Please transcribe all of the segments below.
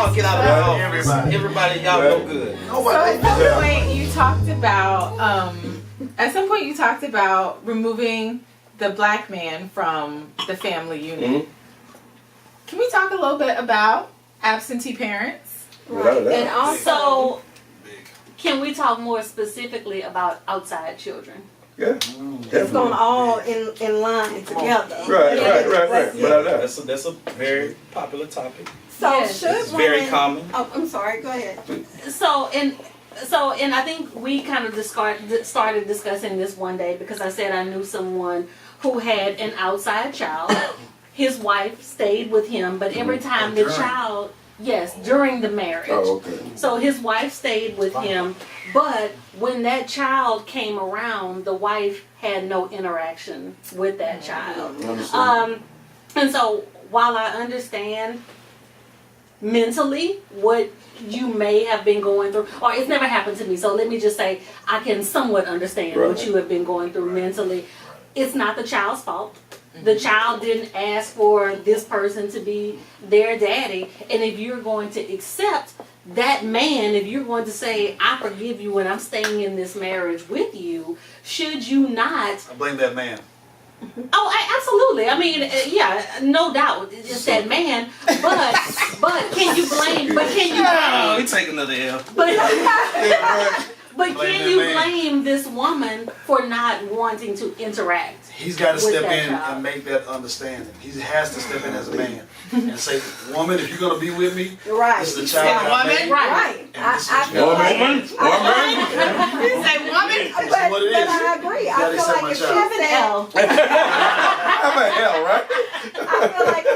y'all get out of the office. Everybody, y'all no good. So at some point you talked about removing the black man from the family unit. Can we talk a little bit about absentee parents? Right. And also, can we talk more specifically about outside children? Yeah. It's going all in line together. Right. That's a very popular topic. So Yes. should It's very women- common. Oh, I'm sorry. Go ahead. So I think we kind of started discussing this one day because I said I knew someone who had an outside child. His wife stayed with him, but every time the child, during the marriage. Oh, okay. So his wife stayed with him, but when that child came around, the wife had no interaction with that child. And so while I understand mentally what you may have been going through, or it's never happened to me, so let me just say I can somewhat understand what you have been going through mentally. It's not the child's fault. The child didn't ask for this person to be their daddy. And if you're going to accept that man, if you're going to say, I forgive you and I'm staying in this marriage with you, should you not? I blame that man. Absolutely. I mean, no doubt. It's that man. But can you blame? We take another L. But can you blame this woman for not wanting to interact? He's got to with step that in child? and make that understanding. He has to step in as a man and say, woman, if you're going to be with me, Right. this is the child that I made. Right. And this is I feel what- like, You say woman? but what it is. I agree. I Gotta feel accept like my if she child. said, I'm a hell, right? I feel like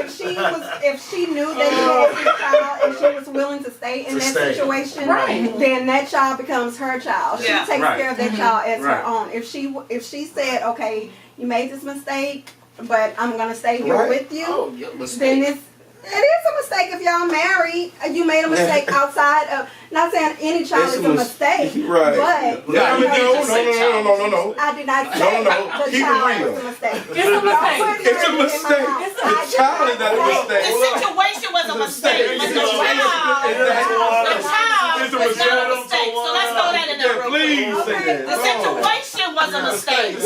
if she knew that he had his child and she was willing to stay in To that stay. situation, Right. then that child becomes her child. She Yeah. takes Right. care of that child as Right. her own. If she said, okay, you made this mistake, but I'm gonna stay here with you, then it is a mistake if y'all married. You made a mistake outside of, not saying any child It's is a a mis- mistake, Right. but No. I did not say No. the Keep it child real. was a mistake. It's a mistake. It's a mistake. The child is not a mistake. The situation was a mistake, but the child is not a mistake. So let's throw that in there real quick. Please say that. The situation was a mistake, but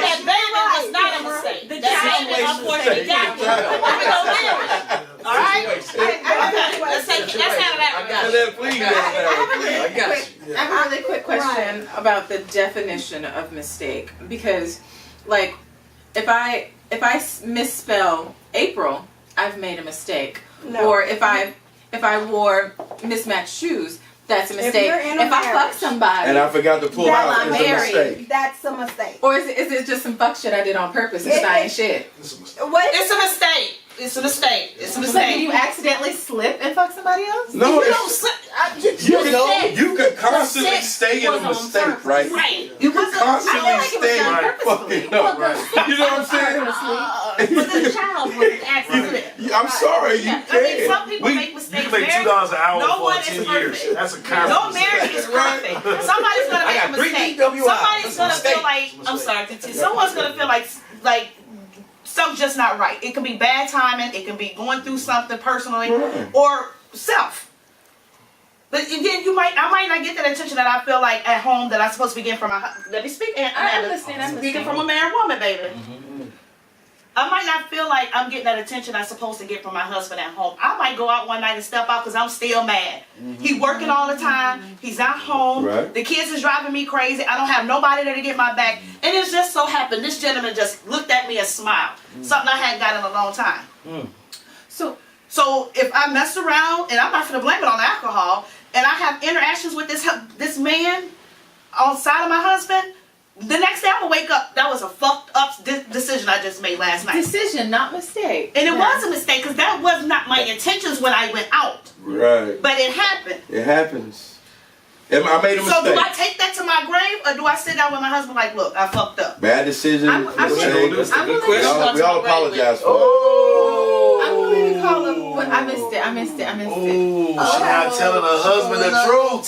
that baby was not a mistake. The That child baby unfortunately got one. All right? Let's handle that one. I have a really quick question about the definition of mistake, because like if I misspell April, I've made a mistake. No. Or if I wore mismatched shoes, that's a mistake. you're in a If I fuck marriage somebody And I forgot to pull While out. I'm It's a married. mistake. That's a mistake. or is it just some fuck shit I did on purpose? It's not ain't shit. What? It's a mistake. It's a mistake. It's a So did mistake. you accidentally slip and fuck somebody else? No, You don't it's, slip. you could constantly sex stay in a was on mistake, purpose. right? Right. You could constantly like it was stay done fucking up. You know what I'm saying? But the child was an accident. I'm sorry, you I mean, can't. some people make You mistakes. can make $2 an hour No for one is 10 years. perfect. That's a No constant marriage is perfect. Somebody's gonna make a mistake. Somebody's gonna feel like I'm sorry, Titi. Someone's gonna feel like something's just not right. It can be bad timing. It can be going through something personally or self. But then I might not get that attention that I feel like at home that I'm supposed to be getting from my. Let me speak. I'm listening. Speaking from a married woman, baby. I might not feel like I'm getting that attention I'm supposed to get from my husband at home. I might go out one night and step out because I'm still mad. He working all the time. He's not home. Right. The kids is driving me crazy. I don't have nobody there to get my back. And it just so happened this gentleman just looked at me and smiled. Something I hadn't got in a long time. So if I mess around, and I'm not going to blame it on alcohol, and I have interactions with this man on side of my husband, the next day I'm going to wake up, that was a fucked up decision I just made last night. Decision, not mistake. And it was a mistake because that was not my intentions when I went out. Right. But it happened. It happens. I made a So do mistake. I take that to my grave or do I sit down with my husband like, look, I fucked up? Bad decision. I'm mistake. willing to We all apologize for it. I'm willing to call him, but I missed it. Ooh, she not telling her husband the truth.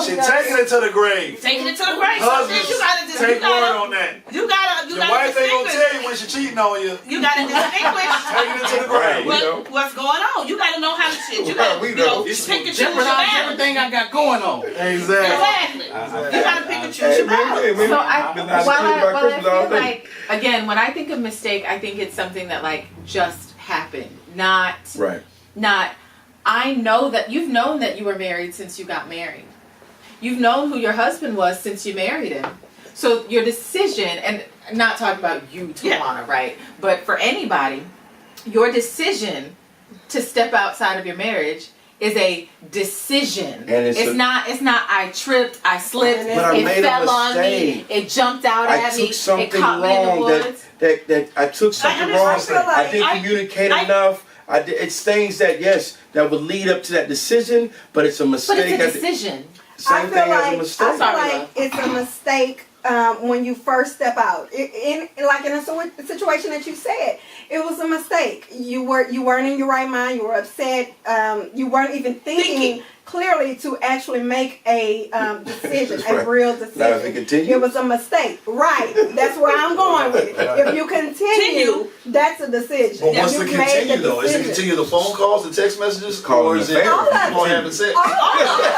She taking it to the grave. Taking it to the grave. So then Husbands, you gotta just take word on that. You gotta Your wife ain't gonna distinguish. tell you when she cheating on you. You gotta distinguish Taking it to the grave. Right. what's going on. You gotta don't know how to shit. You gotta, We you know. know, This pick will and choose your jeopardize battles. everything I got going on. Exactly. Exactly. You gotta pick and choose your battles. Hey, So I've been out while of I Christmas all feel day. like, again, when I think of mistake, I think it's something that like just happened, not Right. I know that you've known that you were married since you got married. You've known who your husband was since you married him. So your decision, and not talking about you, Tawana, right? But for anybody, your decision to step outside of your marriage is a decision. And It's not I tripped, I slipped, But I it made a fell on me, mistake. it jumped out I at me, took something it caught me in the wrong woods. that I took something understand. wrong. I feel like I didn't communicate enough. It's things that that would lead up to that decision, but it's a But mistake. it's a decision. Same thing as a mistake. I feel Sorry, like love. it's a mistake when you first step out. In a situation that you said, it was a mistake. You weren't in your right mind. You were upset. You weren't even thinking clearly to actually make a decision, That's right. a real Now if it decision. continues. It was a mistake. Right. That's where I'm going with it. If you continue, that's a decision. But what's You've the made continue the though? Is it decision. continue the phone calls, the text messages, Calling or the is it family. people having sex?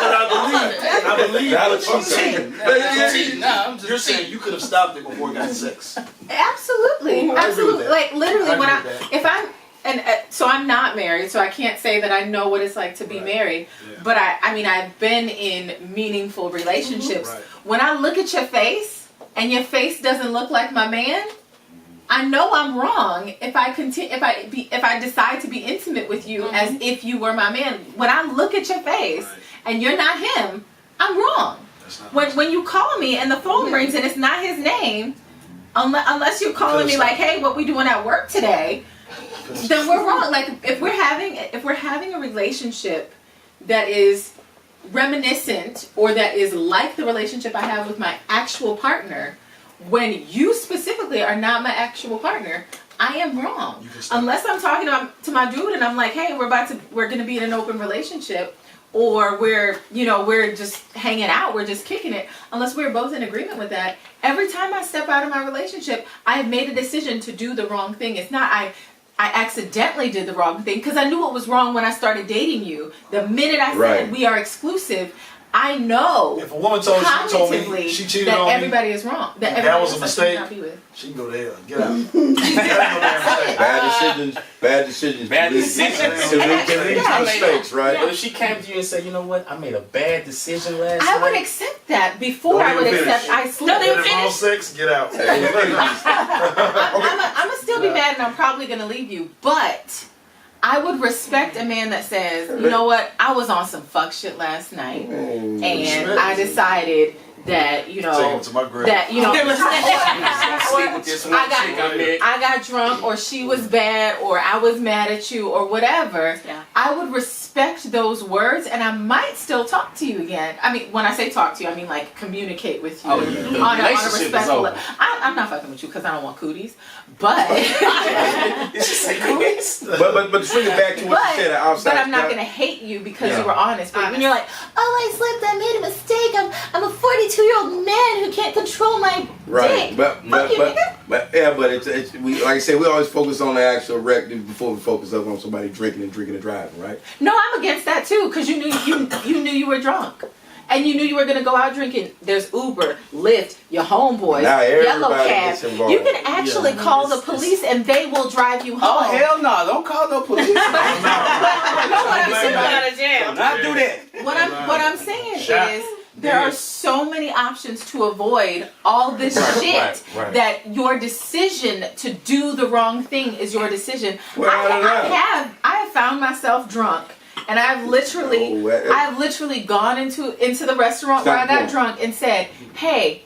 I believe Now what that she's she's saying. saying. Nah, I'm just You're saying you could have stopped it before it got sex. Absolutely, I agree with absolutely. that. Like literally, I when agree with that. if I'm and so I'm not married, so I can't say that I know what it's like to be married. Yeah. But I mean, I've been in meaningful relationships. Right. When I look at your face and your face doesn't look like my man, I know I'm wrong if I continue if I decide to be intimate with you as if you were my man. When I look at your face Right. and you're not him, I'm wrong. That's not When you call me and the phone rings and it's not his name, unless you're calling me like, hey, what we doing at work today, then we're wrong. Like if we're having a relationship that is reminiscent or that is like the relationship I have with my actual partner, when you specifically are not my actual partner, I am wrong. You can stop. Unless I'm talking to my dude and I'm like, hey, we're gonna be in an open relationship, or we're just hanging out, we're just kicking it. Unless we're both in agreement with that, every time I step out of my relationship, I have made a decision to do the wrong thing. It's not I accidentally did the wrong thing, because I knew it was wrong when I started dating you. The minute I said Right. we are exclusive, I know If a woman told cognitively me she cheated that on me, everybody is wrong. That and everybody that was a else I should mistake. not be with. she can go to hell. Get out. Bad decisions. Bad lead- decisions. Can lead to Yeah. mistakes, right? But if she came to you and said, you know what, I made a bad decision last night. I would accept that before Don't I would even finish. accept I No, slipped. they If it's wrong sex, get out. I'm gonna still be mad and I'm probably gonna leave you, but I would respect a man that says, you know what, I was on some fuck shit last night and I decided that, Take him to my grave. that, Sleep with this one chick I met. I got drunk, or she was bad, or I was mad at you, or whatever. Yeah. I would respect those words, and I might still talk to you again. I mean, when I say talk to you, I mean like communicate with you Oh, yeah. on a Relationship is respectful over. level. I'm not fucking with you because I don't want cooties, but Did she say cookies? But to bring it back to what you said outside. but I'm not gonna hate you because Yeah. you were honest. But when you're like, oh, I slipped, I made a mistake. I'm a 42-year-old man who can't control my Right, dick. but Fuck you, nigga. it's we like I said, we always focus on the actual wreck before we focus up on somebody drinking and driving, right? No, I'm against that too, because you knew you were drunk. And you knew you were gonna go out drinking. There's Uber, Lyft, your homeboys, Now Yellow everybody Cab. gets involved. You can actually call the police and they will drive you home. Oh, hell no. Don't call no police. No, what I'm saying, out of jail. Do not do that. what I'm saying Shot. is there are so many options to avoid all this Right, shit right. that your decision to do the wrong thing is your decision. Well, I have found myself drunk. And I've literally gone into the restauant where I got drunk and said, hey,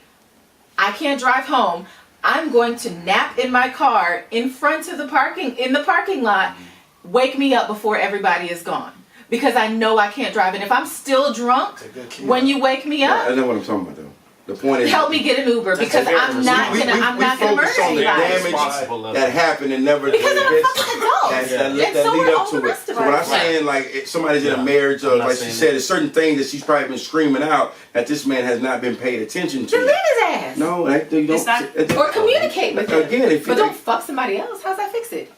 I can't drive home. I'm going to nap in my car in the parking lot. Wake me up before everybody is gone. Because I know I can't drive. And if I'm still drunk, when you wake me I up, know what I'm talking about though. The point is, help me get an Uber because I'm not gonna murder focus on the anybody. damage that happened and never Because I'm a fucking adult. that And so lead are up all the to it. rest of So when I'm us. saying like if somebody's in a marriage or I'm not like she saying said, that. there's certain things that she's probably been screaming out that this man has not been paid attention to. Delete his ass. No, you It's not- don't. Or communicate with him. Again, if you But don't fuck somebody else. How's that fix it?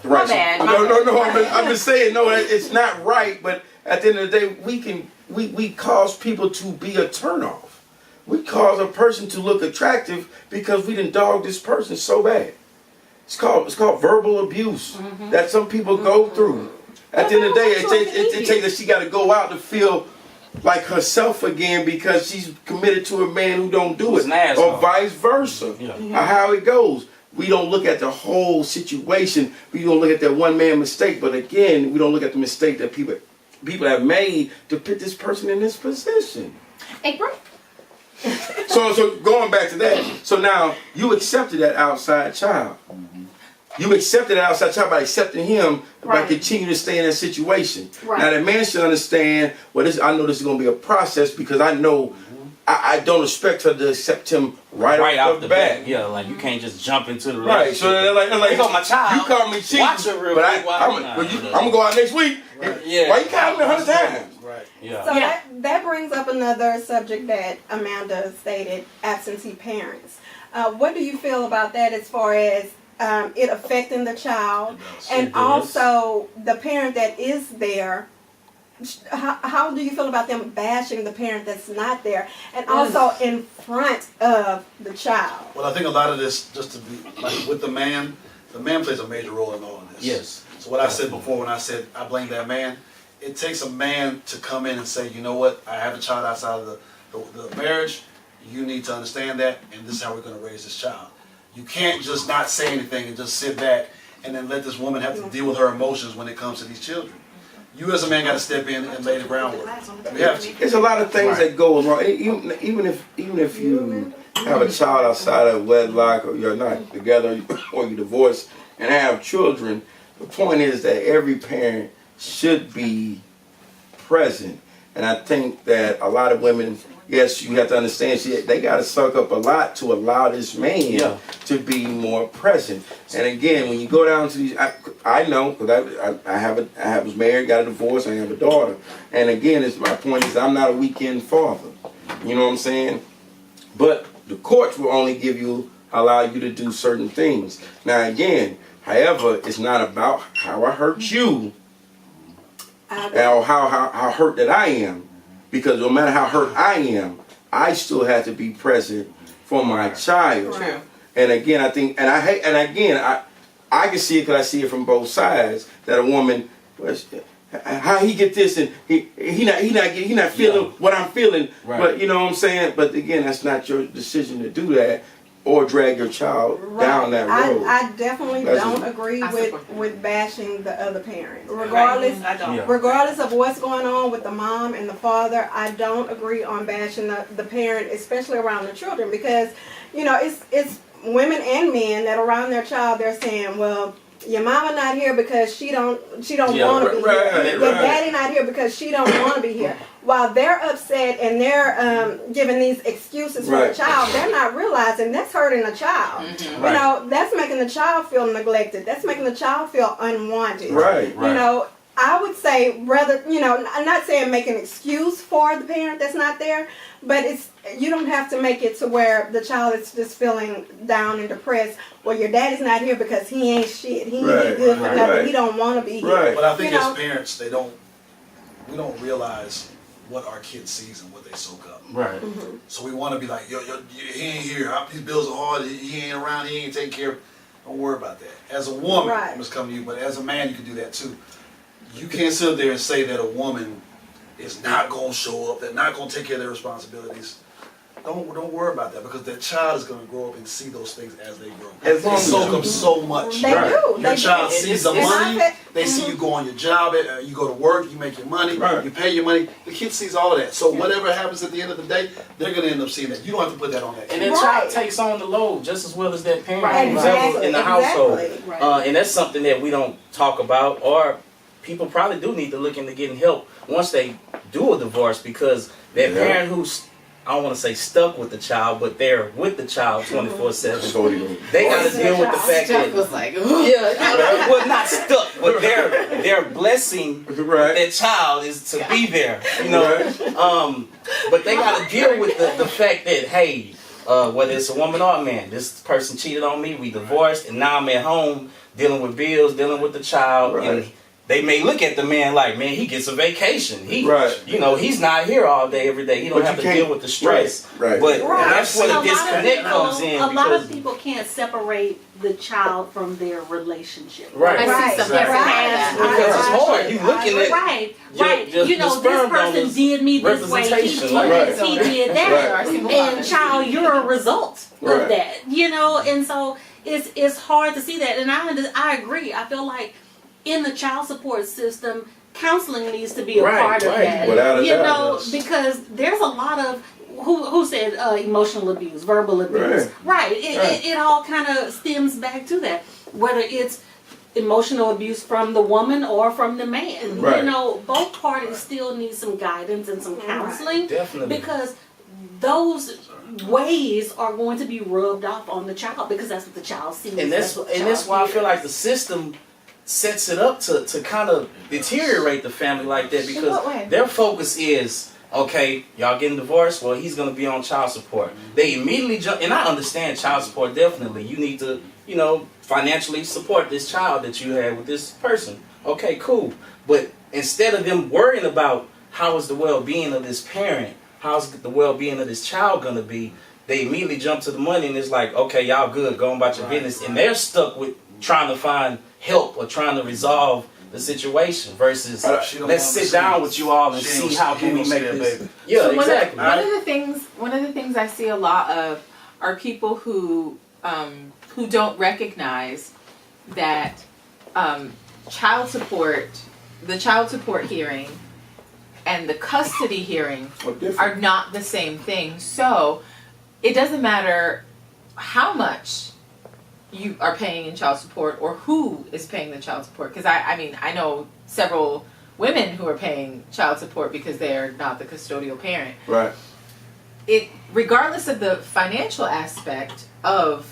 Right. My bad. No. I'm just saying, no, it's not right. But at the end of the day, we cause people to be a turnoff. We cause a person to look attractive because we done dog this person so bad. It's called verbal abuse that some people go through. At the end of the day, it takes that she got to go out to feel like herself again because she's committed to a man who don't do it, or vice versa. How it goes. We don't look at the whole situation. We don't look at that one man mistake. But again, we don't look at the mistake that people have made to put this person in this position. April? So going back to that, so now you accepted that outside child. You accepted that outside child by accepting him by continuing to stay in that situation. Now that man should understand, well, I know this is going to be a process because I know I don't expect her to accept him right off the bat. Yeah, like you can't just jump into the Right, so they're like, you go, my child. You call me cheating, Watch it real but quick. I'm gonna go out next week. Yeah. Why you calling me 100 times? Right. Yeah. So that brings up another subject that Amanda stated: absentee parents. What do you feel about that as far as it affecting the child, and also the parent that is there? How do you feel about them bashing the parent that's not there, and also in front of the child? Well, I think a lot of this, just to be like with the man plays a major role in all of this. Yes. So what I said before when I said I blame that man, it takes a man to come in and say, you know what, I have a child outside of the marriage. You need to understand that, and this is how we're going to raise this child. You can't just not say anything and just sit back and then let this woman have to deal with her emotions when it comes to these children. You as a man got to step in and lay the groundwork. We have to. There's a lot of things that go wrong. Even if you have a child outside of wedlock, or you're not together, or you're divorced and have children, the point is that every parent should be present. And I think that a lot of women, yes, you have to understand, they got to suck up a lot to allow this man to be more present. And again, when you go down to these, I know, because I was married, got a divorce, I have a daughter. And again, my point is I'm not a weekend father. You know what I'm saying? But the courts will only allow you to do certain things. Now again, however, it's not about how I hurt you, or how hurt that I am, because no matter how hurt I am, I still have to be present for my child. True. And again, I think, I can see it because I see it from both sides, that a woman, how he get this and he not feeling what I'm feeling, but you know what I'm saying. But again, that's not your decision to do that or drag your child down that road. I definitely don't agree with bashing the other parent. Regardless of what's going on with the mom and the father, I don't agree on bashing the parent, especially around the children, because it's women and men that around their child, they're saying, well, your mama not here because she don't want to be here. Your daddy not here because she don't want to be here. While they're upset and they're giving these excuses for the child, they're not realizing that's hurting the child. Mm-hmm. That's making the child feel neglected. That's making the child feel unwanted. Right. I would say rather, I'm not saying make an excuse for the parent that's not there, but you don't have to make it to where the child is just feeling down and depressed. Well, your daddy's not here because he ain't shit. He ain't good for nothing. He don't want to be here. But I think as parents, we don't realize what our kid sees and what they soak up. Right. Mm-hmm. So we want to be like, yo, he ain't here. These bills are hard. He ain't around. He ain't taking care of. Don't worry about that. As a woman, I'm just coming to you, but as a man, you can do that too. You can't sit there and say that a woman is not going to show up, they're not going to take care of their responsibilities. Don't worry about that, because that child is going to grow up and see those things as they grow. They soak up so much. They do. Your child sees the money. They see you go on your job. You go to work. You make your money. You pay your money. The kid sees all of that. So whatever happens at the end of the day, they're going to end up seeing that. You don't have to put that on that kid. And that child takes on the load just as well as that parent who's ever in the household. And that's something that we don't talk about, or people probably do need to look into getting help once they do a divorce, because that parent who's, I don't want to say stuck with the child, but they're with the child 24/7. They got to deal with the fact that well, not stuck, but their blessing with their child is to be there. But they got to deal with the fact that, hey, whether it's a woman or a man, this person cheated on me, we divorced, and now I'm at home dealing with bills, dealing with the child, Right. and they may look at the man like, man, he gets a vacation. He, Right. you know, he's not here all day, every day. He don't But have you to can't- deal with the stress. Right. But Right. that's where A the lot of disconnect people- comes in. A lot because of people can't separate the child from their relationship. Right. I Right. see some Exactly. parents Right. because it's hard. You looking at Right, your- right. your- You know, the this sperm person donors did me this way. He representation, did like- this, he did that. Right. And child, you're a result Right. of that. You know, and so it's hard to see that. And I agree. I feel like in the child support system, counseling needs to be a Right, part of right. that. Without a you doubt, know, yes. because there's a lot of who said emotional abuse, verbal abuse. Right. It all kind of stems back to that. Whether it's emotional abuse from the woman or from the man. Right. You know, both parties still need some guidance and some counseling. Definitely. Because those ways are going to be rubbed off on the child because that's what the child sees. and that's what the and that's child why I feel hears. like the system sets it up to kind of deteriorate the family like that In what way? because their focus is, okay, y'all getting divorced, well, he's going to be on child support. They immediately jump, and I understand child support definitely. You need to, you know, financially support this child that you had with this person. Okay, cool. But instead of them worrying about how is the well-being of this parent, how's the well-being of this child going to be, they immediately jump to the money and it's like, okay, y'all good, go on about your business. And they're stuck with trying to find help or trying to resolve the situation versus She don't let's want to sit see down it. with you all and She see ain't- how she can we ain't make gonna see this. it, baby. Yeah, So exactly. One of the things I see a lot of are people who don't recognize that the child support hearing and the custody hearing Well, different. are not the same thing. So it doesn't matter how much you are paying in child support or who is paying the child support. Because I mean, I know several women who are paying child support because they're not the custodial parent. Right. It, regardless of the financial aspect of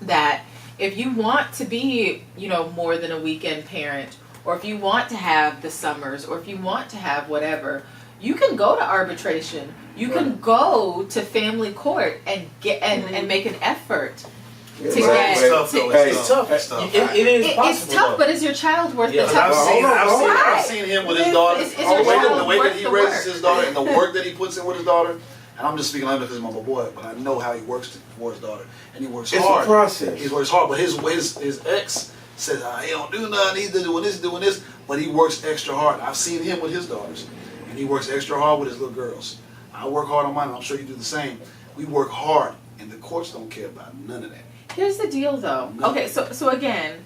that, if you want to be, you know, more than a weekend parent, or if you want to have the summers, or if you want to have whatever, you can go to arbitration. You can go to family court and get and make an effort to Right. get. It's tough, though. Hey, It's tough. It's tough. It is possible. It's tough, though. but is your child worth Yeah, the but I've tough? seen, Right. I've seen him with his daughter. Is the your way child the way worth that he the raises work? his daughter and the work that he puts in with his daughter. And I'm just speaking only because he's my boy, but I know how he works for his daughter, and he works It's hard. a process. He works hard, but his ex says he don't do nothing. He's doing this, but he works extra hard. I've seen him with his daughters, and he works extra hard with his little girls. I work hard on mine, and I'm sure you do the same. We work hard, and the courts don't care about none of that. Here's the deal, though. No. Okay, so again,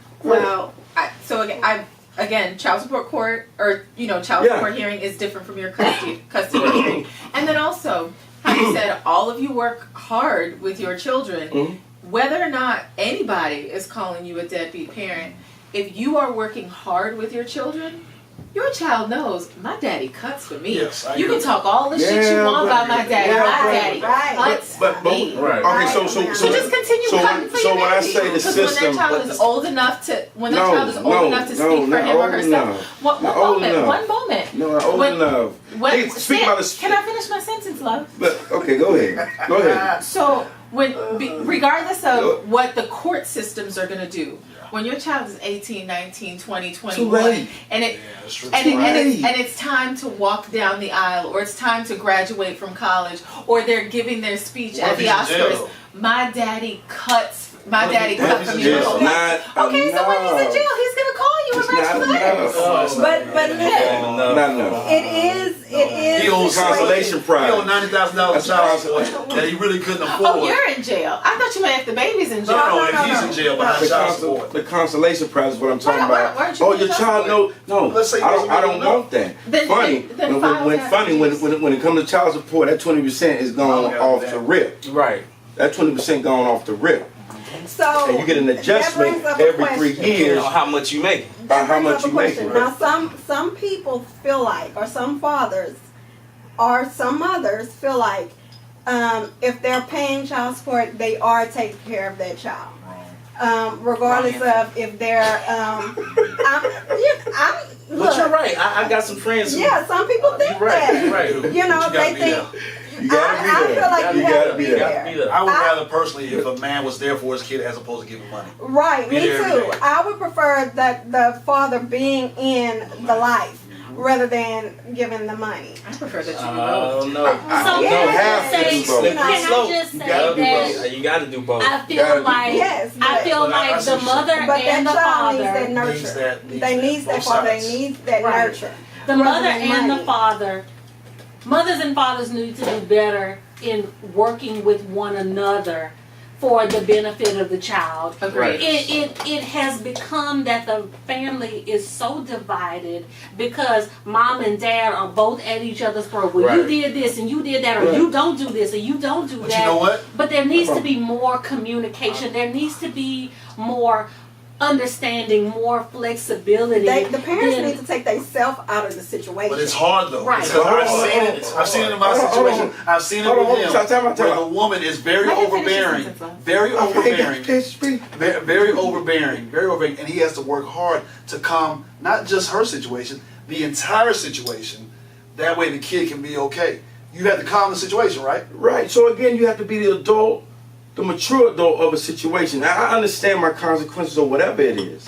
again, child support court or child Yeah. support hearing is different from your custody hearing, and then also, how you said all of you work hard with your children, Mhm. whether or not anybody is calling you a deadbeat parent. If you are working hard with your children, your child knows my daddy cuts for me. Yes, I you agree. can talk all the shit you Yeah, want but- about my daddy. yeah, my but- daddy right. cuts But me. Right. okay, so So just continue cutting for your when I baby. say the Because when system, that child but is the- old enough to, speak for not him or old herself. enough. One Not old moment. enough. One moment. No, not old When- enough. Hey, speak Stan, about the. can I finish my sentence, love? But okay, go ahead. Go ahead. So regardless of what the court systems are going to do, when your child is 18, 19, 20, 21, late. and Yeah, that's true. and it's time to walk down the aisle, or it's time to graduate from college, or they're giving their speech What at if the he's in jail, Oscars. though? My daddy cuts What if for he's me. in jail? It's not Okay, so when he's in enough. jail, he's gonna call you and It's write not you letters. enough. But listen, Not enough. it is. He owes Consolation prize. He owed $90,000 That's child awesome. support that he really couldn't afford. Oh, you're in jail. I thought you meant if the baby's in jail. No, if he's in jail behind The, child support. the consolation prize is what I'm talking Why about. aren't you Oh, paying your child child support? no. Let's say he I wasn't don't making enough. want that. Then- Funny then when file funny taxes. when it comes to child support, that 20% is I going don't got off that. the rip. Right. That 20% going off the rip. So And you get an that adjustment brings up a every 3 question. Depending years on how much you make. That how brings much up a you make. question. Right? Now, some people feel like, or some fathers, or some mothers feel like, if they're paying child support, they are taking care of that child. Regardless of if they're, I'm But you're right. right. I got some friends. Yeah, some people think You're right. that. You're right. You know, they think. You gotta be I there. feel like you have to be there. I would rather personally if a man was there for his kid as opposed to giving money. Right, Be me there every too. day. I would prefer that the father being in the life rather than giving the money. I prefer that you Oh no. So don't can have I to just do say, both. can I just You say gotta do that You got to do both. I feel Gotta do like Yes, I but- feel But like I the see- mother But and the that child needs that father, nurture. Needs that- needs They that, need that both father. sides. They need that Right. nurture. the rather mother than and the money. father, mothers and fathers need to do better in working with one another for the benefit of the child. Agreed. It has become that the family is so divided because mom and dad are both at each other's throat. Well, you Right. did this and you did that, or Right. you don't do this and you don't do But that. you know what? But there needs to be more communication. There needs to be more understanding, more flexibility. The parents than- need to take themselves out of the situation. But it's hard though. Right. Because Hold I've on, seen hold it. on. I've seen it in my Hold on, hold on. situation. I've seen it Hold on, with hold on. him. Time out. Where the woman is very Let him finish his overbearing. sentence, though. Very overbearing. Speak. Very overbearing. Very overbearing. And he has to work hard to calm not just her situation, the entire situation. That way the kid can be okay. You have to calm the situation, right? Right. So again, you have to be the adult, the mature adult of a situation. Now, I understand my consequences or whatever it is.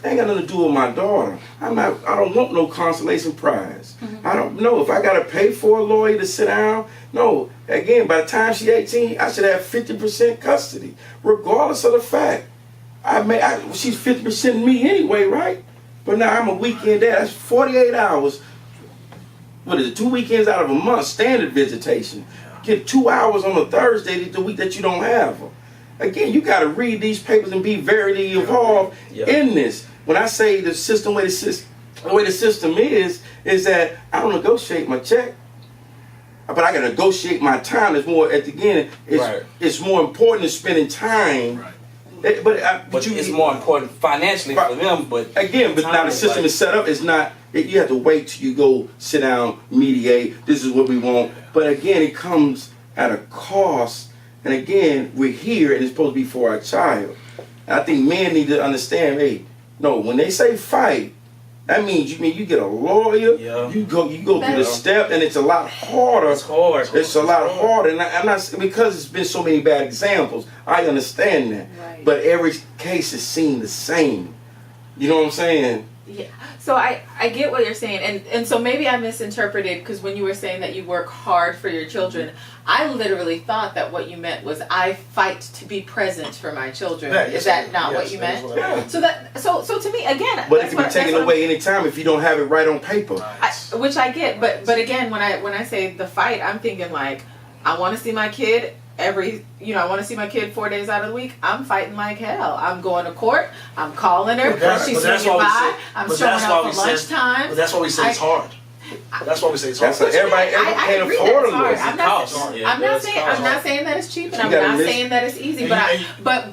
It ain't got nothing to do with my daughter. I don't want no consolation prize. I don't know if I gotta pay for a lawyer to sit down. No. Again, by the time she's 18, I should have 50% custody, regardless of the fact. She's 50% me anyway, right? But now I'm a weekend dad. That's 48 hours. What is it? 2 weekends out of a month, standard visitation. Get 2 hours on a Thursday the week that you don't have her. Again, you got to read these papers and be very involved in this. When I say the system, the way the system is that I don't negotiate my check, but I got to negotiate my time. It's more at the beginning. It's more important than spending time. Right. But it's more important financially for them. But again, but now the system is set up. It's not. You have to wait till you go sit down, mediate. This is what we want. But again, it comes at a cost. And again, we're here, and it's supposed to be for our child. And I think men need to understand. Hey, no, when they say fight, that means you get a lawyer. Yeah. You go through the step, and it's a lot harder. It's hard. It's a lot harder, and I'm not because it's been so many bad examples. I understand that, Right. but every case is seen the same. You know what I'm saying? Yeah. So I get what you're saying, and so maybe I misinterpreted because when you were saying that you work hard for your children, I literally thought that what you meant was I fight to be present for my children. Yeah, is that not what you meant? Yeah. So to me again, But it can be taken away anytime if you don't have it right on paper. which I get, but again, when I say the fight, I'm thinking like I want to see my kid I want to see my kid 4 days out of the week. I'm fighting like hell. I'm going to court. I'm calling her. She's swinging by. I'm showing up for lunchtime. But that's why we say it's hard. That's why we say it's hard. That's what everybody I can't agree afford that a it's hard. lawyer. I'm not saying that it's cheap, and I'm You gotta not miss- saying that it's easy. But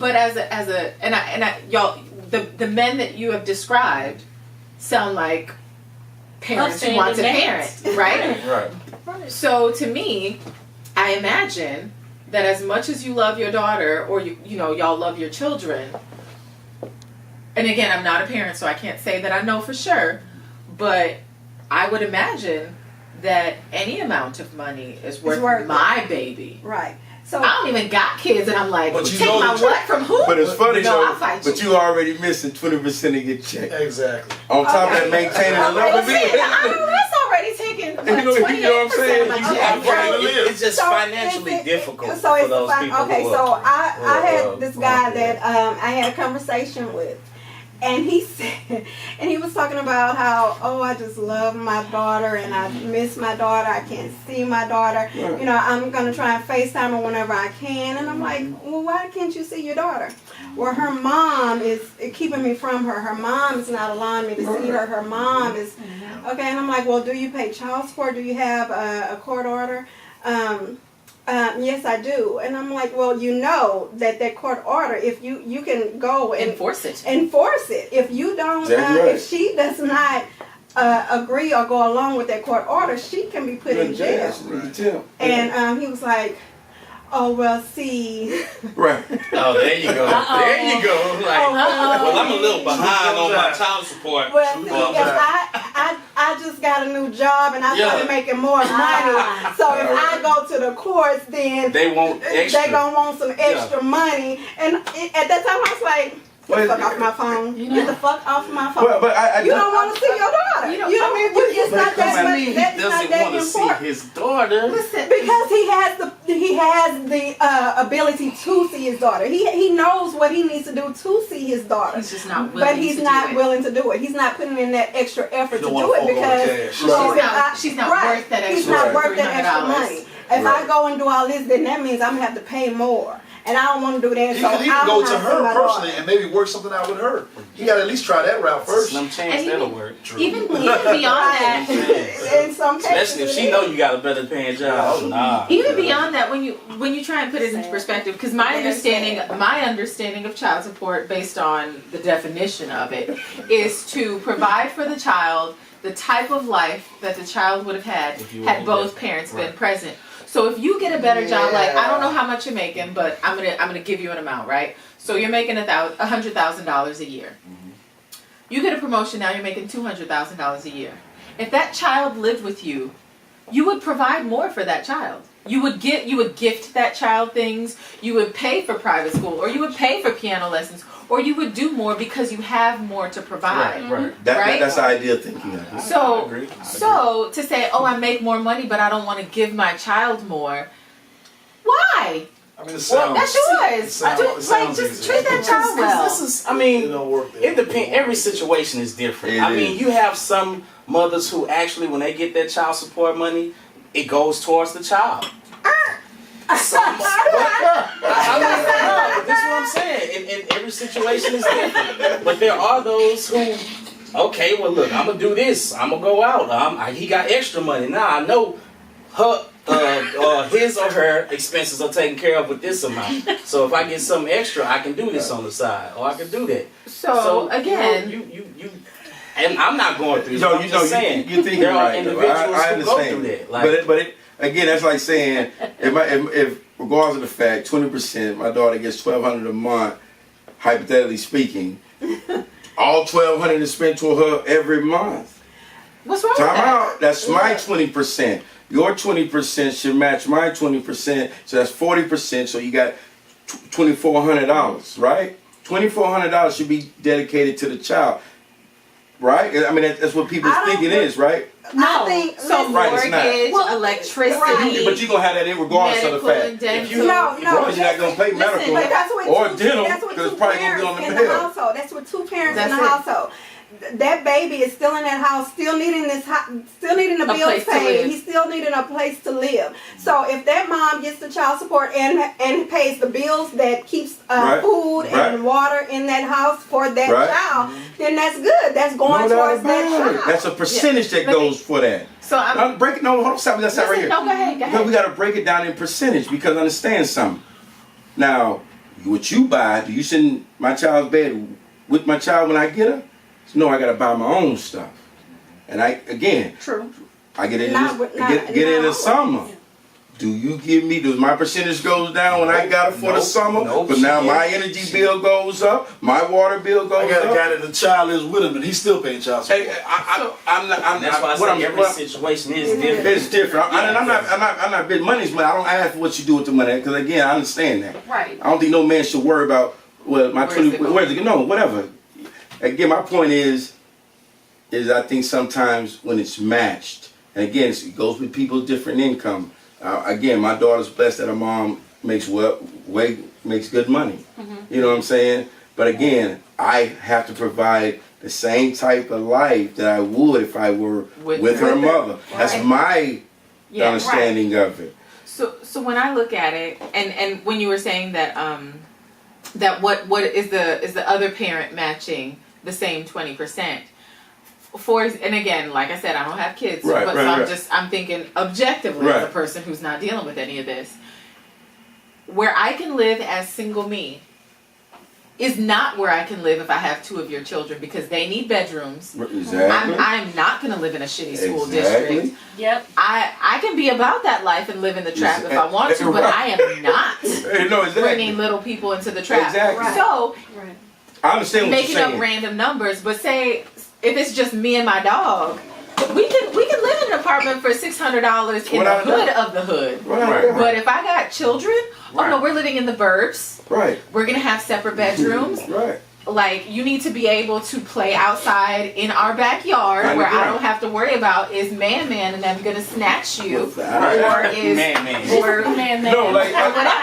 y'all, the men that you have described sound like parents who want to parent, right? Right. So to me, I imagine that as much as you love your daughter, or y'all love your children, and again, I'm not a parent, so I can't say that I know for sure, but I would imagine that any amount of money is worth my baby. Right. So I don't even got kids, and I'm like, But you take know my that what from who? But it's funny No, though. I'll fight But you already missing 20% of your check. Exactly. On top of that, maintaining the Well, love see, that's already taken You know what I'm 28% saying? of my You check. have to live. It's just financially difficult So for it's those people. okay. who So are- I had this guy yeah. that I had a conversation with, and he said, and he was talking about how I just love my daughter and I miss my daughter. I can't see my daughter. Right. You know, I'm gonna try and FaceTime her whenever I can. And I'm like, well, why can't you see your daughter? Well, her mom is keeping me from her. Her mom is not allowing me to see her. Her mom is okay. And I'm like, well, do you pay child support? Do you have a court order? Yes, I do. And I'm like, well, you know that court order, if you can go and Enforce it. If you don't, Exactly right. if she does not agree or go along with that court order, she can be put in jail. And he was like, oh, well, see. Right. Oh, there you go. There you go. Like, well, I'm a little behind on my child support. Well, see, if I just got a new job and I started making more money. So if I go to the courts, then they want extra. They gonna want some extra money. And at that time, I was like, get the fuck off my phone. Get the fuck off my phone. But you don't want to see your daughter. You know what I mean? It's not that much. He That's not doesn't that want to see important. his daughter. Listen, Because he has the ability to see his daughter. He knows what he needs to do to see his daughter. he's just not willing. But he's to not do it. willing to do it. He's not putting in that extra effort to don't do wanna it because forego She's not worth that extra. He's not worth that extra $300. money. If I go and do all this, then that means I'm gonna have to pay more. And I don't want to do that. He So could even I'm go not to seeing her my personally daughter. and maybe work something out with her. You got to at least try that route first. Slim chance And that'll even- work. Even beyond that, In some cases, Especially if she know you got a better paying job. Oh, nah. even beyond that, when you try and put it into perspective, because my understanding of child support, based on the definition of it, is to provide for the child the type of life that the child would have had had both parents been present. So if you get a better job, like I don't know how much you're making, but I'm gonna give you an amount, right? So you're making $100,000 a year. You get a promotion now, you're making $200,000 a year. If that child lived with you, you would provide more for that child. You would gift that child things. You would pay for private school, or you would pay for piano lessons, or you would do more because you have more to provide. Right. That's the ideal thinking of it. So to say, oh, I make more money, but I don't want to give my child more. Why? I mean, it sounds, That's yours. Just easy. treat that child well. This is, I mean, It don't work that it way. depends. Every situation is different. It I mean, is. you have some mothers who actually, when they get that child support money, it goes towards the child. But this is what I'm saying. And every situation is different. But there are those who, okay, well, look, I'm gonna do this. I'm gonna go out. He got extra money. Now I know his or her expenses are taken care of with this amount. So if I get something extra, I can do this on the side, or I can do that. So again, you and I'm not going through this. No, I'm just saying you're thinking there are right. though. individuals I who understand. go through that. Like, But again, that's like saying if regardless of the fact, 20%, my daughter gets $1,200 a month, hypothetically speaking, all $1,200 is spent to her every month. what's wrong with Time that? out. That's my 20%. Your 20% should match my 20%, so that's 40%. So you got $2,400, right? $2,400 should be dedicated to the child, right? I mean, that's what people think it is, right? I think So Right, it's not. mortgage, electricity, But you're gonna have that in regardless of the medical fact. and dental. Regardless, you're not gonna pay medical But that's what or two, dental that's what because two it's probably gonna be on parents the in the bill. household. That's what two parents in That's the it. household. That baby is still in that house, still needing the bills place to paid. live. He's still needing a place to live. So if that mom gets the child support and pays the bills that keeps Right. food Right. and water in that house for that Right. child, then that's good. That's going No doubt towards that about it. child. That's a percentage that Let me- goes for that. So I'm Now, break it. No, hold on. Stop. That's not right here. no, go ahead, go Because ahead. we got to break it down in percentage because understand something. Now, what you buy, do you send my child's bed with my child when I get her? No, I got to buy my own stuff. And True. I get it Not in with- the, not- get it in the not- summer. Do you give me? Does my percentage goes down when I got it for the summer? But now my energy bill goes up. My water bill I goes got a up. guy that the child lives with him and he's still paying child support. Hey, I'm not. that's why I say every situation is different. It's different. I'm not big money's money. I don't ask for what you do with the money because again, I understand that. Right. I don't think no man should worry about my Where's 20. it going? Where's it? No, whatever. Again, my point is I think sometimes when it's matched, and again, it goes with people's different income. Again, my daughter's blessed that her mom makes good money. You know what I'm saying? But again, I have to provide the same type of life that I would if I were with her mother. That's my understanding of it. So when I look at it, and when you were saying that that what is the other parent matching the same 20%? And again, like I said, I don't have kids, I'm thinking objectively as a person who's not dealing with any of this. Where I can live as single me is not where I can live if I have two of your children because they need bedrooms. Exactly. I'm not going to live in a shitty school Exactly. district. Yep. I can be about that life and live in the trap if I want to, but I am not No, exactly. bringing little people into the trap. Exactly. Right. So Right. I understand what making you're up saying. random numbers, but say if it's just me and my dog, we can live in an apartment for $600 in the hood of the hood. Right. But if I got children, oh no, we're living in the burbs. Right. We're gonna have separate bedrooms. Right. Like, you need to be able to play outside in our backyard where I don't have to worry about is man and them gonna snatch you, or is man. or No, like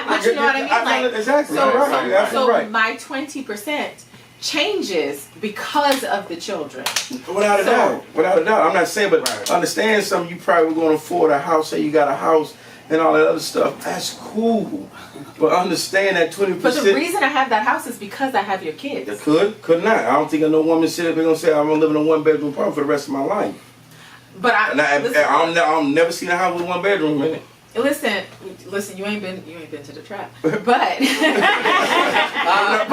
but you know what I mean? Like, exactly. so, Right. so Right. my 20% changes because of the children. Without a doubt. Without a doubt. I'm not saying, but understand something. You probably were going to afford a house, say you got a house and all that other stuff. That's cool. But understand that 20%. But the reason I have that house is because I have your kids. It could not. I don't think I know woman sit up and gonna say I'm gonna live in a 1-bedroom apartment for the rest of my life. But I'll never seen a house with 1 bedroom in it. Listen, you ain't been to the trap. But But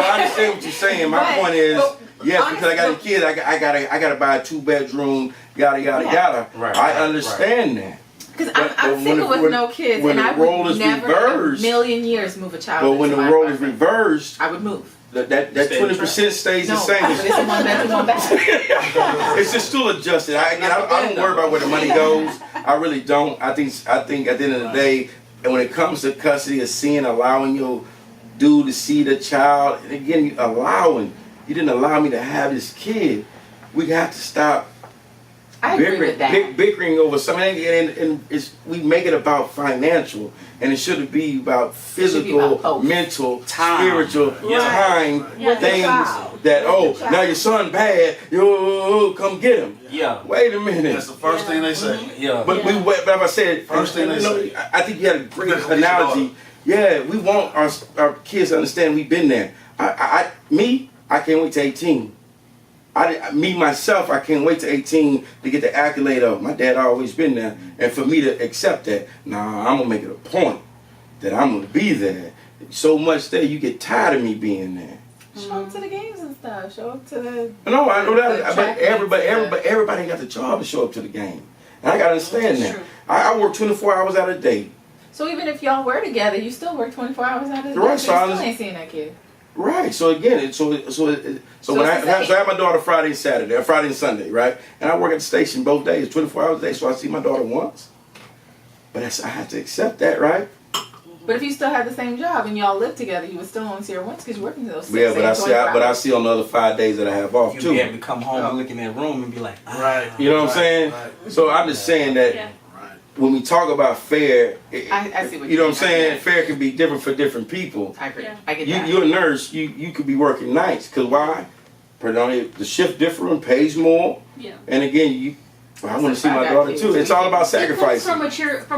I understand what you're saying. My point is, yes, because I got a kid, I gotta buy a 2-bedroom, yada. Right, I understand that. Because I'm single with no kids, and I would never in a million years move a child. But when the role is reversed, I would move. that 20% stays the same. But it's a 1-bedroom, 1-bath. It's just still adjusted. I don't worry about where the money goes. I really don't. I think at the end of the day, and when it comes to custody of seeing, allowing your dude to see the child, and again, you didn't allow me to have this kid. We have to stop. I agree with that. Bickering over something, and we make it about financial, and it shouldn't be about physical, mental, spiritual, time things. That now your son bad, come get him. Yeah. Wait a minute. That's the first thing they say. Yeah. But if I said First thing they say. I think you had a great analogy. Yeah, we want our kids to understand we've been there. I can't wait to 18. Myself, I can't wait to 18 to get the accolade of my dad always been there, and for me to accept that. Nah, I'm gonna make it a point that I'm gonna be there. So much that you get tired of me being there. Show up to the games and stuff. Show up to the. No, I know that, but everybody got the job to show up to the game, and I gotta understand that. I work 24 hours out of the day. So even if y'all were together, you still work 24 hours out of the day. Right, You still ain't seeing that kid. Right. So again, so when I have my daughter Friday and Saturday, or Friday and Sunday, right? And I work at the station both days, 24 hours a day, so I see my daughter once. But I have to accept that, right? But if you still had the same job and y'all live together, you would still only see her once because you're working those 6 Yeah, but I see on the other 5 days that I have off too. You be able to come home and look in that room and be like, You know what I'm saying? Right. So I'm just saying that when we talk about fair, I see what you know what I'm saying? Fair can be different for different people. I agree. I get that. You're a nurse. You could be working nights. Cause why? The shift different, pays more. Yeah. And again, I want to see my daughter too. It's all about sacrifice. From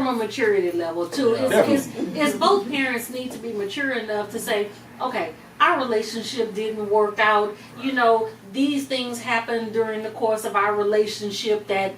a maturity level too. It's both parents need to be mature enough to say, okay, our relationship didn't work out. You know, these things happen during the course of our relationship that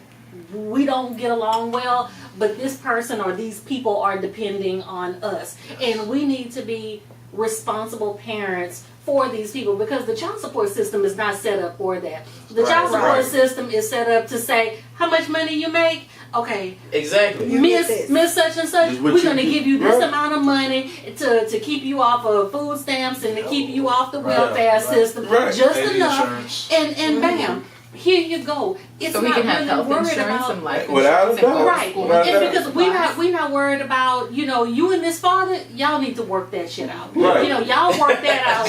we don't get along well, but this person or these people are depending on us, and we need to be responsible parents for these people, because the child support system is not set up for that. The child support system is set up to say how much money you make. Okay, exactly. Miss such and such, we're gonna give you this amount of money to keep you off of food stamps and to keep you off the welfare system, just enough, and bam. Here you go. It's so not we can have really health worried insurance about and life without insurance. a doubt. Right. And because we're not worried about, you and this father, y'all need to work that shit out. Right. Y'all work that out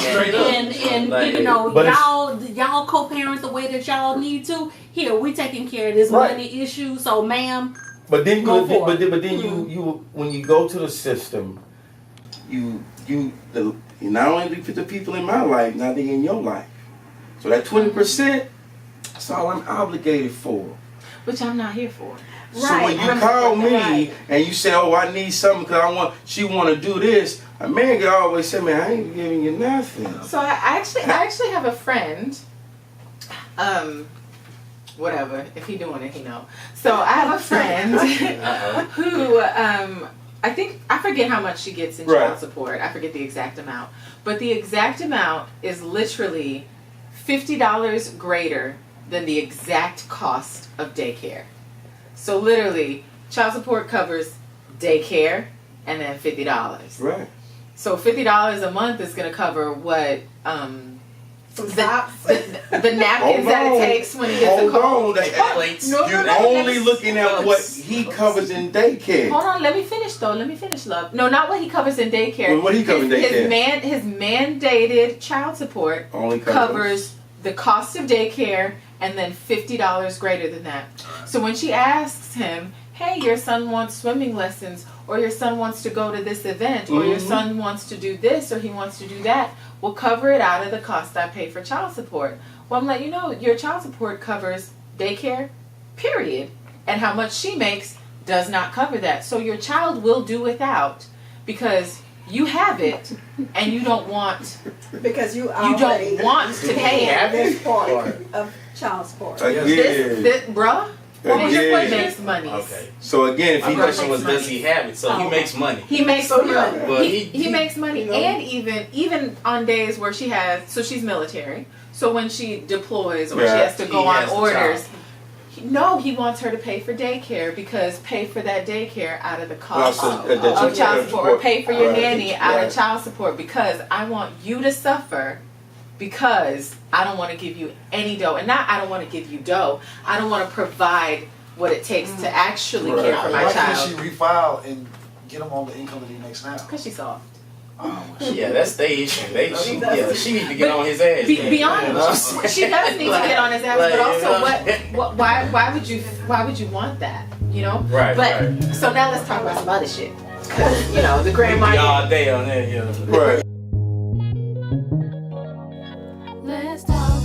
and y'all co-parent the way that y'all need to. Here, we taking care of this money issue, so ma'am. But then you when you go to the system, you not only the people in my life, now they in your life. So that 20%, that's all I'm obligated for. Which I'm not here for. So when you call me and you say, "Oh, I need something because she want to do this," a man can always say, "Man, I ain't giving you nothing." So I actually have a friend. Whatever. If he doing it, he know. So I have a friend who I forget how much she gets in child support. I forget the exact amount, but the exact amount is literally $50 greater than the exact cost of daycare. So literally, child support covers daycare and then $50. Right. So $50 a month is going to cover what Some socks. the napkins that it takes when he gets a cold. Plates. You're only looking at what he covers in daycare. Hold on, let me finish though. Let me finish, love. No, not what he covers in daycare. Well, what he covers in daycare? His mandated child support Only covers the cost of daycare and then $50 greater than that. So when she asks him, hey, your son wants swimming lessons, or your son wants to go to this event, or your son wants to do this, or he wants to do that, we'll cover it out of the cost I pay for child support. Well, I'm letting you know, your child support covers daycare, period. And how much she makes does not cover that. So your child will do without because you have it and you don't want Because you don't want to pay it. this part of child support. This bruh, what was your question? Again. Makes money. Okay. So again, if My he question was, does he have it? So he Oh. makes money. He makes So, money. yeah. But He makes money, and even on days where she has, so she's military. So when she deploys or she has to go He on has the orders, child. he wants her to pay for daycare because pay for that daycare out of the cost Well, so, of child support, or pay for your Right. nanny out Right. of child support because I want you to suffer because I don't want to give you any dough, and not I don't want to give you dough. I don't want to provide what it takes to actually Right. care for my Why can't child she refile and get him on the income that he makes now? because she's soft. Yeah, that's their issue. She need to get on his ass. Beyond, she does need to get on his ass, but also, why would you want that? You know. Right. But right. so now let's talk about some other shit. 'Cause, you know, the grandma. All day on that, yeah. Right. Let's talk